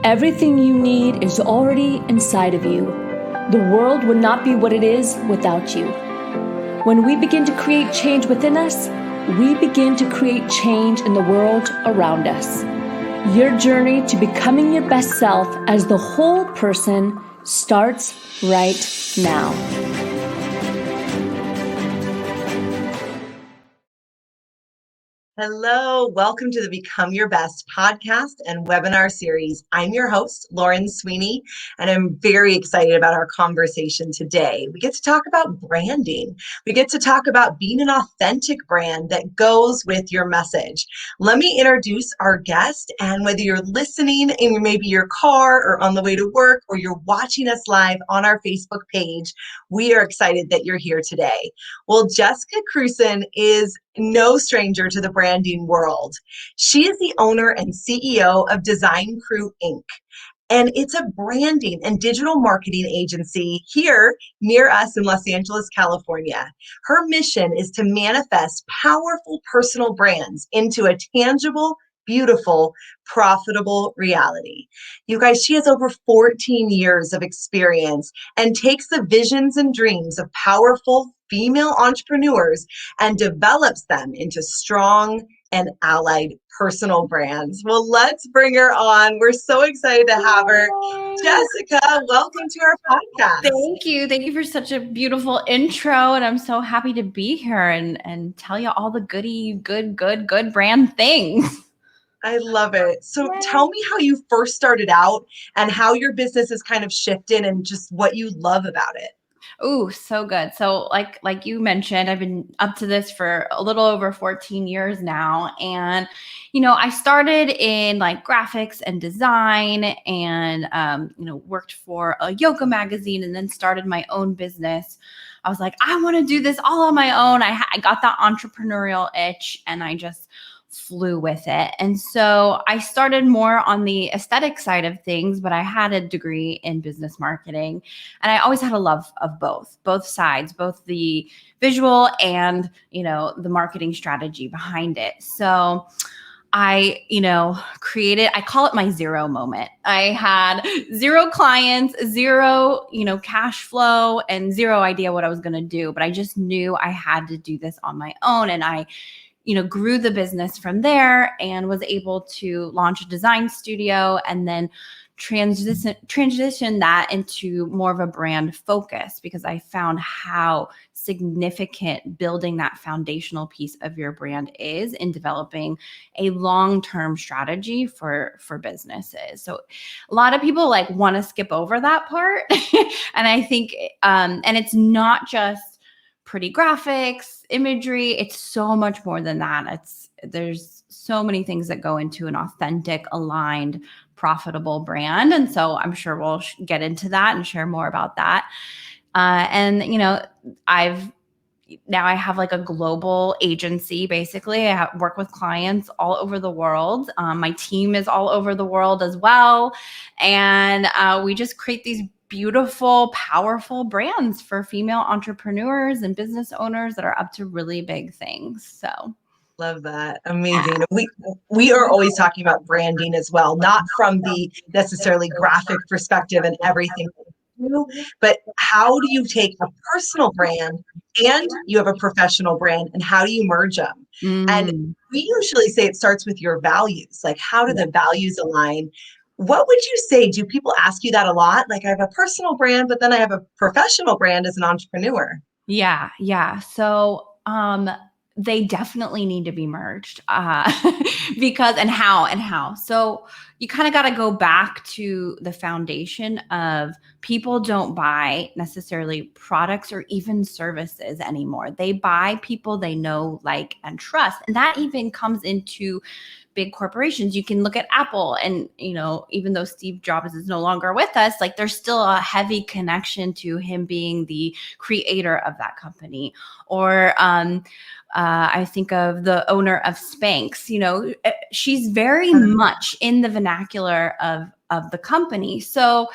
Everything you need is already inside of you. The world would not be what it is without you. When we begin to create change within us, we begin to create change in the world around us. Your journey to becoming your best self as the whole person starts right now. Hello, welcome to the Become Your Best podcast and webinar series. I'm your host, Lauren Sweeney, and I'm very excited about our conversation today. We get to talk about branding. We get to talk about being an authentic brand that goes with your message. Let me introduce our guest, and whether you're listening in maybe your car or on the way to work, or you're watching us live on our Facebook page, we are excited that you're here today. Well, Jessica Krewson is no stranger to the branding world. She is the owner and CEO of DESIGNKREW Inc. And it's a branding and digital marketing agency here near us in Los Angeles, California. Her mission is to manifest powerful personal brands into a tangible, beautiful, profitable reality. You guys, she has over 14 years of experience and takes the visions and dreams of powerful female entrepreneurs and develops them into strong and allied personal brands. Well, let's bring her on. We're so excited to have her. Jessica, welcome to our podcast. Thank you. Thank you for such a beautiful intro. And I'm so happy to be here and tell you all the good brand things. I love it. So tell me how you first started out and how your business has kind of shifted and just what you love about it. Oh, so good. So like you mentioned, I've been up to this for a little over 14 years now. And, I started in like graphics and design and, worked for a yoga magazine and then started my own business. I was like, I want to do this all on my own. I got that entrepreneurial itch and I just flew with it. And so I started more on the aesthetic side of things, but I had a degree in business marketing. And I always had a love of both sides, both the visual and, the marketing strategy behind it. So I call it my zero moment. I had zero clients, zero, cash flow, and zero idea what I was going to do. But I just knew I had to do this on my own. And I grew the business from there and was able to launch a design studio and then transition that into more of a brand focus because I found how significant building that foundational piece of your brand is in developing a long-term strategy for businesses. So a lot of people want to skip over that part. And I think, and it's not just pretty graphics, imagery. It's so much more than that. There's so many things that go into an authentic, aligned, profitable brand. And so I'm sure we'll get into that and share more about that. I have like a global agency. Basically, I work with clients all over the world. My team is all over the world as well. And we just create these beautiful, powerful brands for female entrepreneurs and business owners that are up to really big things. So love that. Amazing. We are always talking about branding as well, not from the necessarily graphic perspective and everything, but how do you take a personal brand and you have a professional brand and how do you merge them? And we usually say it starts with your values. Like, how do the values align? What would you say? Do people ask you that a lot? Like, I have a personal brand, but then I have a professional brand as an entrepreneur. Yeah. So, they definitely need to be merged because and how. So you kind of got to go back to the foundation of people don't buy necessarily products or even services anymore. They buy people they know, like, and trust. And that even comes into big corporations. You can look at Apple and, even though Steve Jobs is no longer with us, like there's still a heavy connection to him being the creator of that company. Or I think of the owner of Spanx, she's very much in the vernacular of the company. So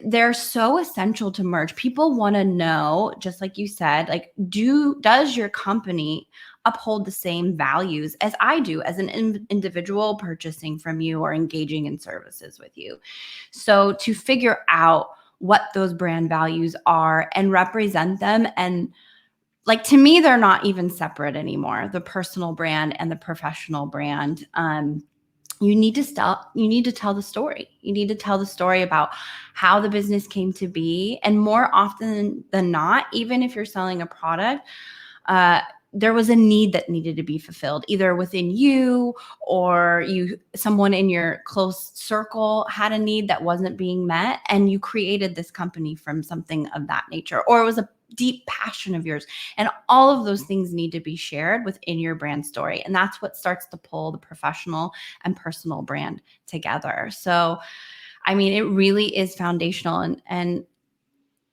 they're so essential to merge. People want to know, just like you said, like, does your company uphold the same values as I do as an individual purchasing from you or engaging in services with you. So to figure out what those brand values are and represent them, and like, to me, they're not even separate anymore, the personal brand and the professional brand. You need to tell the story. You need to tell the story about how the business came to be. And more often than not, even if you're selling a product, there was a need that needed to be fulfilled, either within you or someone in your close circle had a need that wasn't being met, and you created this company from something of that nature, or it was a deep passion of yours. And all of those things need to be shared within your brand story. And that's what starts to pull the professional and personal brand together. So, I mean, it really is foundational. And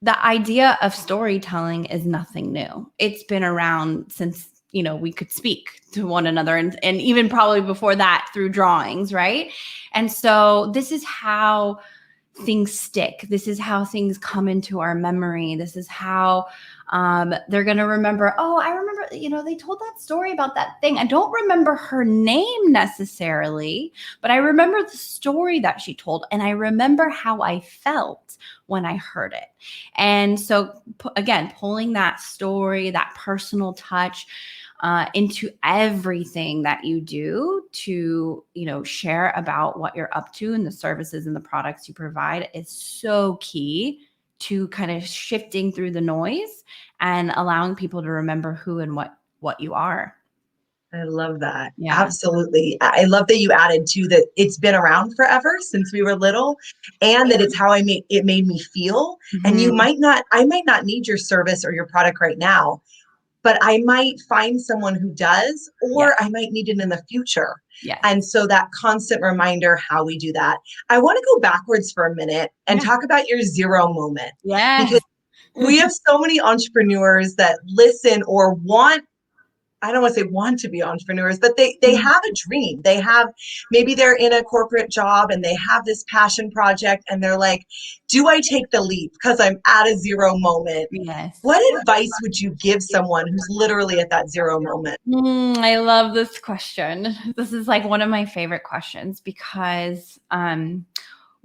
the idea of storytelling is nothing new. It's been around since, we could speak to one another, and even probably before that through drawings, right? And so this is how things stick. This is how things come into our memory. This is how they're going to remember, oh, I remember, they told that story about that thing. I don't remember her name necessarily, but I remember the story that she told, and I remember how I felt when I heard it. And so again, pulling that story, that personal touch into everything that you do to, share about what you're up to and the services and the products you provide is so key to kind of shifting through the noise and allowing people to remember who and what you are. I love that. Yeah. Absolutely. I love that you added too that it's been around forever since we were little, and that it's how it made me feel. And I might not need your service or your product right now, but I might find someone who does, or I might need it in the future. Yes. And so that constant reminder, how we do that. I want to go backwards for a minute and talk about your zero moment. Yes. Because we have so many entrepreneurs that listen or want, I don't want to say want to be entrepreneurs, but they have a dream. Maybe they're in a corporate job and they have this passion project and they're like, do I take the leap because I'm at a zero moment? Yes. What advice would you give someone who's literally at that zero moment? I love this question. This is like one of my favorite questions because one,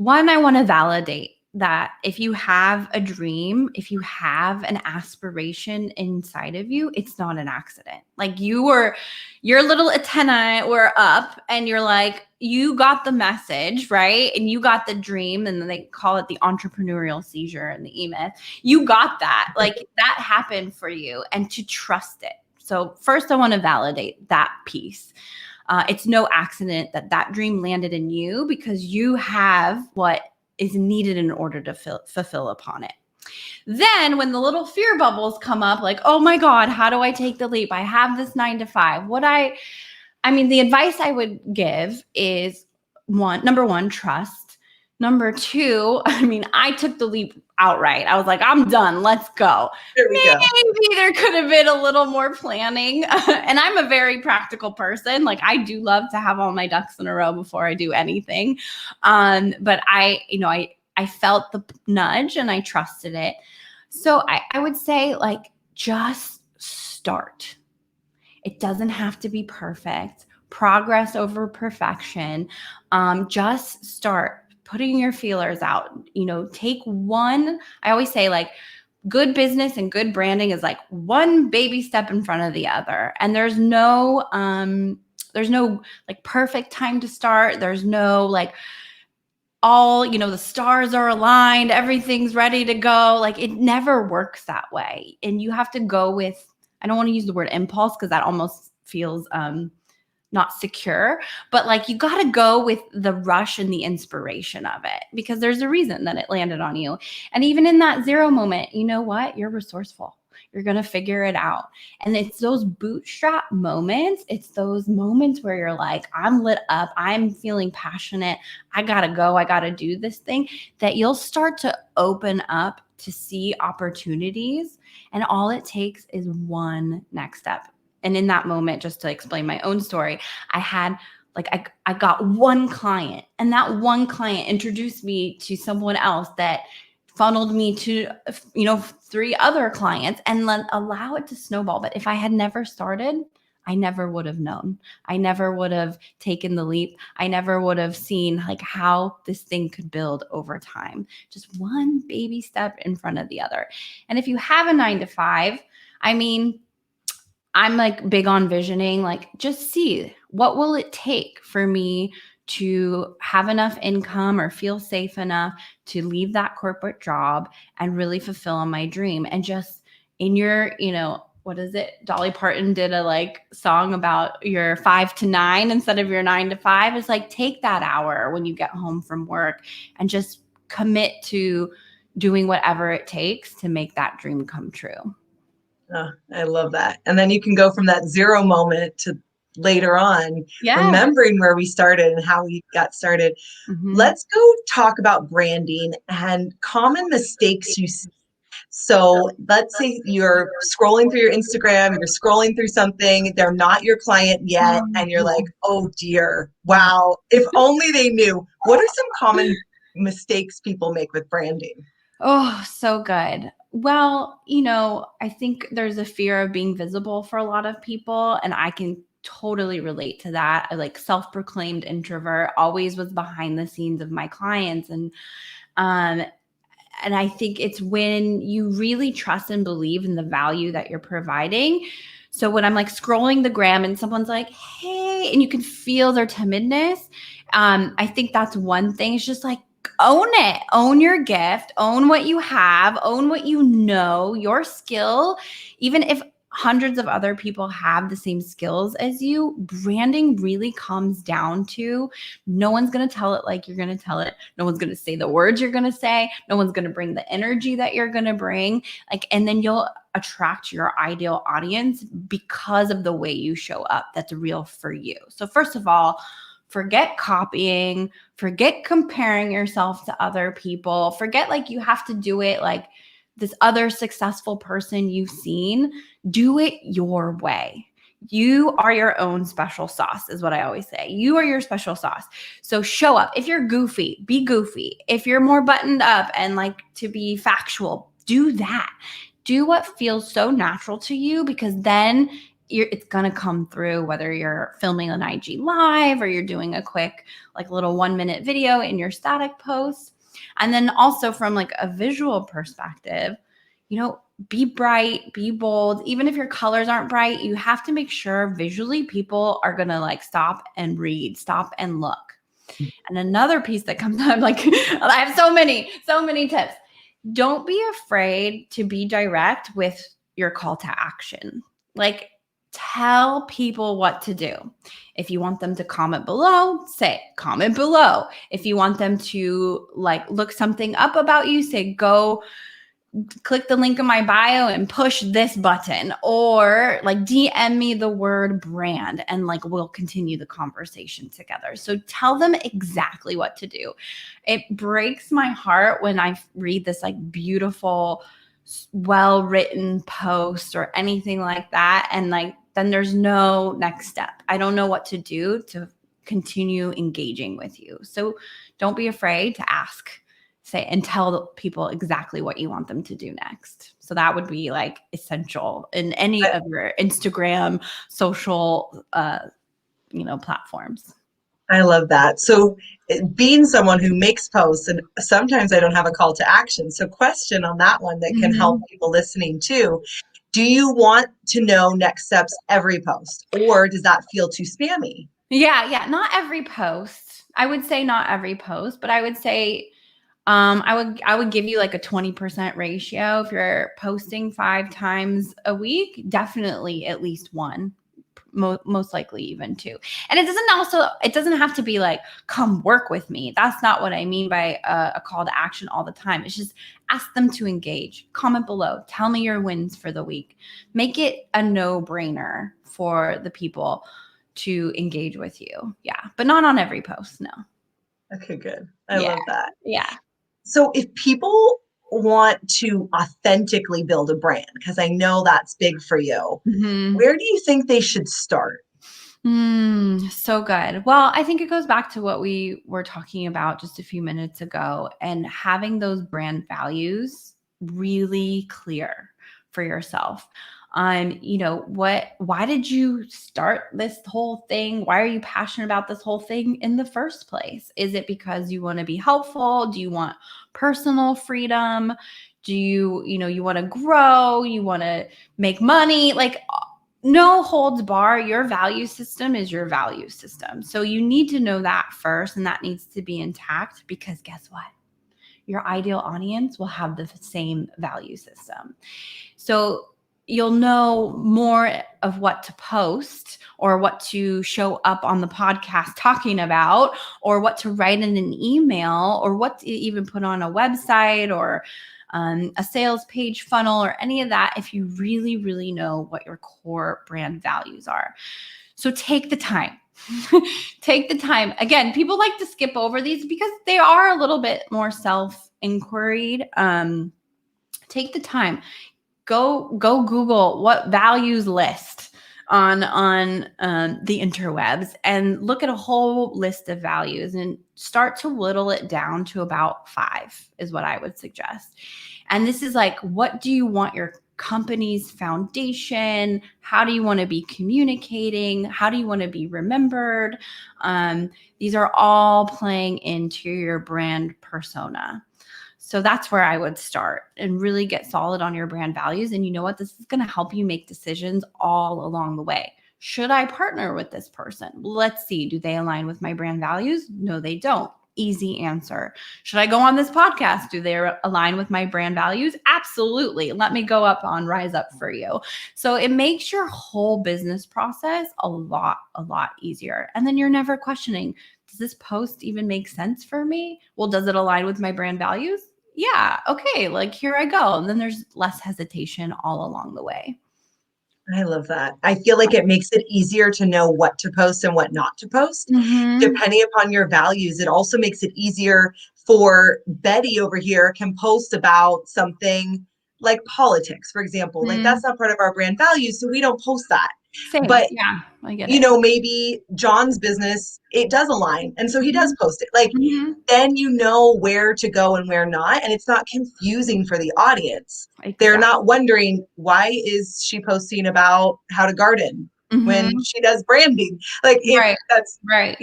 I want to validate that if you have a dream, if you have an aspiration inside of you, it's not an accident. Like your little antennae were up and you're like, you got the message, right? And you got the dream, and then they call it the entrepreneurial seizure in the E-Myth. You got that, like that happened for you, and to trust it. So first I want to validate that piece. It's no accident that dream landed in you because you have what is needed in order to fulfill upon it. Then when the little fear bubbles come up, like, oh my God, how do I take the leap? I have this 9 to 5. The advice I would give is number one, trust. Number two, I took the leap outright. I was like, I'm done. Let's go. Maybe there could have been a little more planning. And I'm a very practical person. Like, I do love to have all my ducks in a row before I do anything. But I felt the nudge and I trusted it. So I would say, like, just start. It doesn't have to be perfect. Progress over perfection. Just start putting your feelers out. Take one. I always say, like, good business and good branding is like one baby step in front of the other. And there's no like perfect time to start. There's no like all, the stars are aligned, everything's ready to go. Like, it never works that way. And you have to go with, I don't want to use the word impulse because that almost feels not secure, but like, you got to go with the rush and the inspiration of it because there's a reason that it landed on you. And even in that zero moment, you know what? You're resourceful. You're going to figure it out. And it's those bootstrap moments. It's those moments where you're like, I'm lit up. I'm feeling passionate. I got to go. I got to do this thing, that you'll start to open up to see opportunities. And all it takes is one next step. And in that moment, just to explain my own story, I got one client, and that one client introduced me to someone else that funneled me to, 3 other clients, and then allow it to snowball. But if I had never started, I never would have known. I never would have taken the leap. I never would have seen like how this thing could build over time. Just one baby step in front of the other. And if you have a 9 to 5, I mean, I'm like big on visioning, like just see what will it take for me to have enough income or feel safe enough to leave that corporate job and really fulfill my dream. And just in your, what is it? Dolly Parton did a like song about your 5 to 9 instead of your 9 to 5. It's like, take that hour when you get home from work and just commit to doing whatever it takes to make that dream come true. Oh, I love that. And then you can go from that zero moment to later on, remembering where we started and how we got started. Mm-hmm. Let's go talk about branding and common mistakes you see. So let's say you're scrolling through your Instagram, you're scrolling through something, they're not your client yet, and you're like, oh dear, wow, if only they knew. What are some common mistakes people make with branding? Oh, so good. Well, I think there's a fear of being visible for a lot of people, and I can totally relate to that. I like self-proclaimed introvert, always was behind the scenes of my clients. And I think it's when you really trust and believe in the value that you're providing. So when I'm like scrolling the gram and someone's like, hey, and you can feel their timidness, I think that's one thing. It's just like, own it, own your gift, own what you have, own what you know, your skill. Even if hundreds of other people have the same skills as you, branding really comes down to no one's going to tell it like you're going to tell it. No one's going to say the words you're going to say. No one's going to bring the energy that you're going to bring. And then you'll attract your ideal audience because of the way you show up. That's real for you. So first of all, forget copying, forget comparing yourself to other people, forget like you have to do it like this other successful person you've seen. Do it your way. You are your own special sauce is what I always say. You are your special sauce. So show up. If you're goofy, be goofy. If you're more buttoned up and like to be factual, do that. Do what feels so natural to you, because then it's going to come through, whether you're filming an IG live or you're doing a quick like little 1-minute video in your static post. And then also from like a visual perspective, be bright, be bold. Even if your colors aren't bright, you have to make sure visually people are going to like stop and read, stop and look. And another piece that comes up, like I have so many tips. Don't be afraid to be direct with your call to action. Like, tell people what to do. If you want them to comment below, say comment below. If you want them to like look something up about you, say go click the link in my bio and push this button, or like DM me the word brand and like we'll continue the conversation together. So tell them exactly what to do. It breaks my heart when I read this like beautiful, well-written post or anything like that, and like then there's no next step. I don't know what to do to continue engaging with you. So don't be afraid to ask, say, and tell people exactly what you want them to do next. So that would be like essential in any of your Instagram, social, platforms. I love that. So being someone who makes posts, and sometimes I don't have a call to action. So question on that one that can help people listening too. Do you want to know next steps every post, or does that feel too spammy? Yeah. Not every post. I would say not every post, but I would say I would give you like a 20% ratio. If you're posting 5 times a week, definitely at least one, most likely even 2. And it doesn't have to be like, come work with me. That's not what I mean by a call to action all the time. It's just ask them to engage, comment below, tell me your wins for the week. Make it a no-brainer for the people to engage with you. Yeah, but not on every post, no. Okay, good. I love that. Yeah. So if people want to authentically build a brand, because I know that's big for you, where do you think they should start? So good. Well, I think it goes back to what we were talking about just a few minutes ago, and having those brand values really clear for yourself. Why did you start this whole thing? Why are you passionate about this whole thing in the first place? Is it because you want to be helpful? Do you want personal freedom? Do you want to grow? You want to make money? Like, no holds bar. Your value system is your value system. So you need to know that first, and that needs to be intact, because guess what? Your ideal audience will have the same value system. So you'll know more of what to post, or what to show up on the podcast talking about, or what to write in an email, or what to even put on a website, or a sales page funnel, or any of that, if you really, really know what your core brand values are. So take the time. Take the time. Again, people like to skip over these because they are a little bit more self-inquired. Take the time. Go Google what values list on the interwebs, and look at a whole list of values and start to whittle it down to about 5 is what I would suggest. And this is like, what do you want your company's foundation? How do you want to be communicating? How do you want to be remembered? These are all playing into your brand persona. So that's where I would start, and really get solid on your brand values. And you know what? This is going to help you make decisions all along the way. Should I partner with this person? Let's see. Do they align with my brand values? No, they don't. Easy answer. Should I go on this podcast? Do they align with my brand values? Absolutely. Let me go up on Rise Up for you. So it makes your whole business process a lot easier. And then you're never questioning, does this post even make sense for me? Well, does it align with my brand values? Yeah. Okay. Like, here I go. And then there's less hesitation all along the way. I love that. I feel like it makes it easier to know what to post and what not to post. Mm-hmm. Depending upon your values, it also makes it easier for Betty over here can post about something like politics, for example. Like, that's not part of our brand values, so we don't post that. Same. But yeah, I get it. maybe John's business, it does align. And so he does post it. Like, Mm-hmm. then you know where to go and where not. And it's not confusing for the audience. Exactly. They're not wondering, why is she posting about how to garden when she does branding? Like, that's right.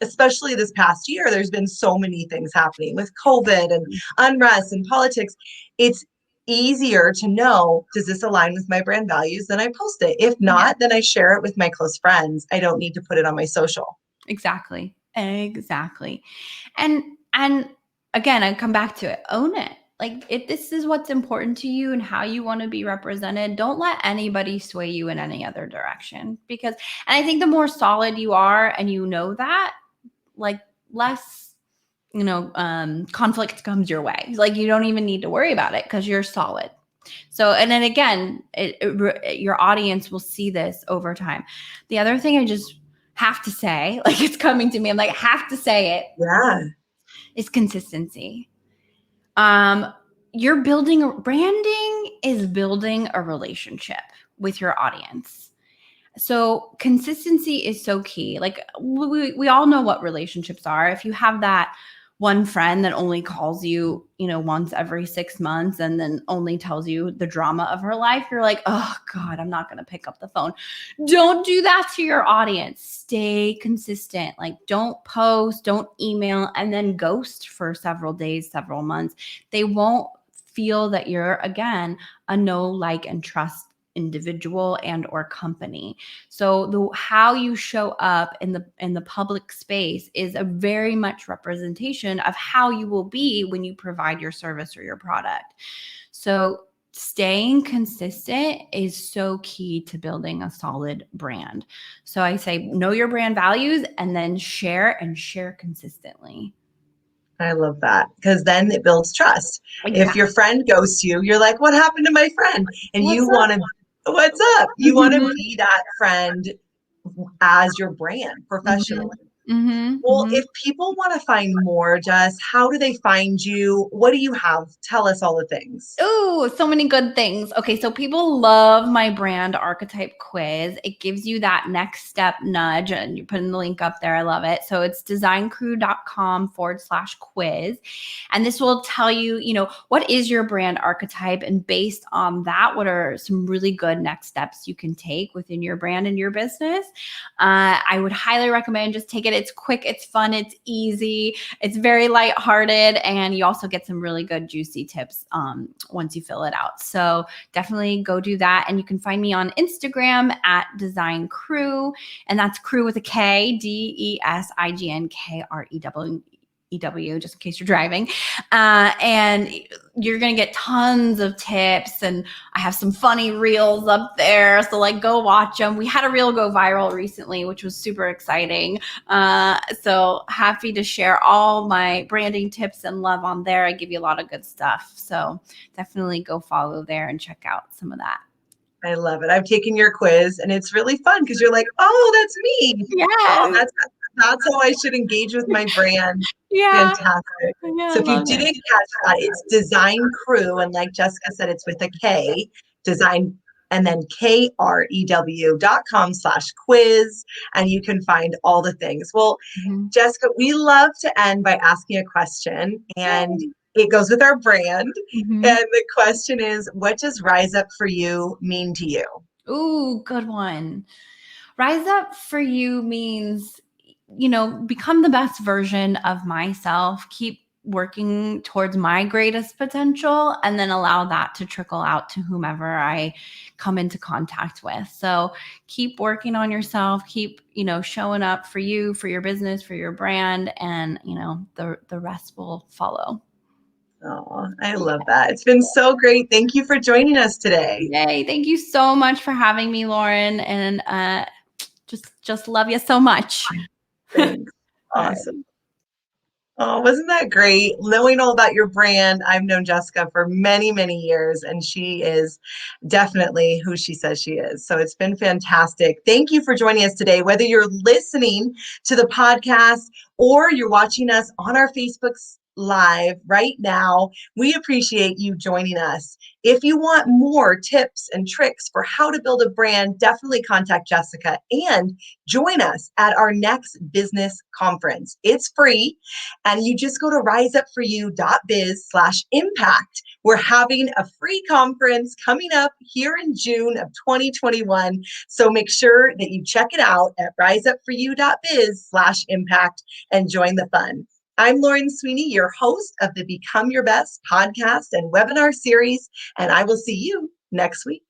Especially this past year, there's been so many things happening with COVID and unrest and politics. It's easier to know, does this align with my brand values? Then I post it. If not, then I share it with my close friends. I don't need to put it on my social. Exactly. And again, I come back to it. Own it. Like, if this is what's important to you and how you want to be represented, don't let anybody sway you in any other direction. And I think the more solid you are, and you know that, like, less conflict comes your way. Like, you don't even need to worry about it because you're solid. So, and then again, your audience will see this over time. The other thing I just have to say, like, it's coming to me, I'm like, I have to say it. Yeah. Is consistency. Branding is building a relationship with your audience. So consistency is so key. Like, we all know what relationships are. If you have that one friend that only calls you, once every 6 months and then only tells you the drama of her life, you're like, oh God, I'm not going to pick up the phone. Don't do that to your audience. Stay consistent. Like, don't post, don't email, and then ghost for several days, several months. They won't feel that you're, again, a know, like, and trust individual and or company. So how you show up in the public space is a very much representation of how you will be when you provide your service or your product. So staying consistent is so key to building a solid brand. So I say, know your brand values, and then share consistently. I love that, because then it builds trust. Exactly. If your friend ghosts you, you're like, what happened to my friend? And you want to, what's up? You want to be that friend as your brand professionally. Mm-hmm, Well, mm-hmm. if people want to find more, Jess, how do they find you? What do you have? Tell us all the things. Oh, so many good things. Okay, so people love my brand archetype quiz. It gives you that next step nudge, and you put in the link up there. I love it. So it's designkrew.com/quiz. And this will tell you, what is your brand archetype? And based on that, what are some really good next steps you can take within your brand and your business? I would highly recommend just take it. It's quick, it's fun, it's easy, it's very lighthearted, and you also get some really good juicy tips once you fill it out. So definitely go do that. And you can find me on Instagram at Design Crew, and that's crew with a K, DESIGNKREW, just in case you're driving. And you're going to get tons of tips, and I have some funny reels up there. So go watch them. We had a reel go viral recently, which was super exciting. So happy to share all my branding tips and love on there. I give you a lot of good stuff. So definitely go follow there and check out some of that. I love it. I've taken your quiz and it's really fun because you're like, oh, that's me. Oh, Yeah. that's how I should engage with my brand. Yeah. Fantastic. Yeah, So I if you love didn't it. catch that, it's Design Crew. And like Jessica said, it's with a K, design, and then KREW.com/quiz. And you can find all the things. Well, Mm-hmm. Jessica, we love to end by asking a question, and it goes with our brand. Mm-hmm. And the question is, what does Rise Up for You mean to you? Ooh, good one. Rise up for you means, become the best version of myself, keep working towards my greatest potential, and then allow that to trickle out to whomever I come into contact with. So keep working on yourself, keep, showing up for you, for your business, for your brand, and, the rest will follow. Oh, I love that. It's been so great. Thank you for joining us today. Yay. Thank you so much for having me, Lauren. And just love you so much. Thanks. All right. Awesome. Oh, wasn't that great? Knowing all about your brand. I've known Jessica for many, many years, and she is definitely who she says she is. So it's been fantastic. Thank you for joining us today. Whether you're listening to the podcast or you're watching us on our Facebook Live right now, we appreciate you joining us. If you want more tips and tricks for how to build a brand, definitely contact Jessica and join us at our next business conference. It's free. And you just go to riseupforyou.biz/impact. We're having a free conference coming up here in June of 2021. So make sure that you check it out at riseupforyou.biz/impact and join the fun. I'm Lauren Sweeney, your host of the Become Your Best podcast and webinar series, and I will see you next week.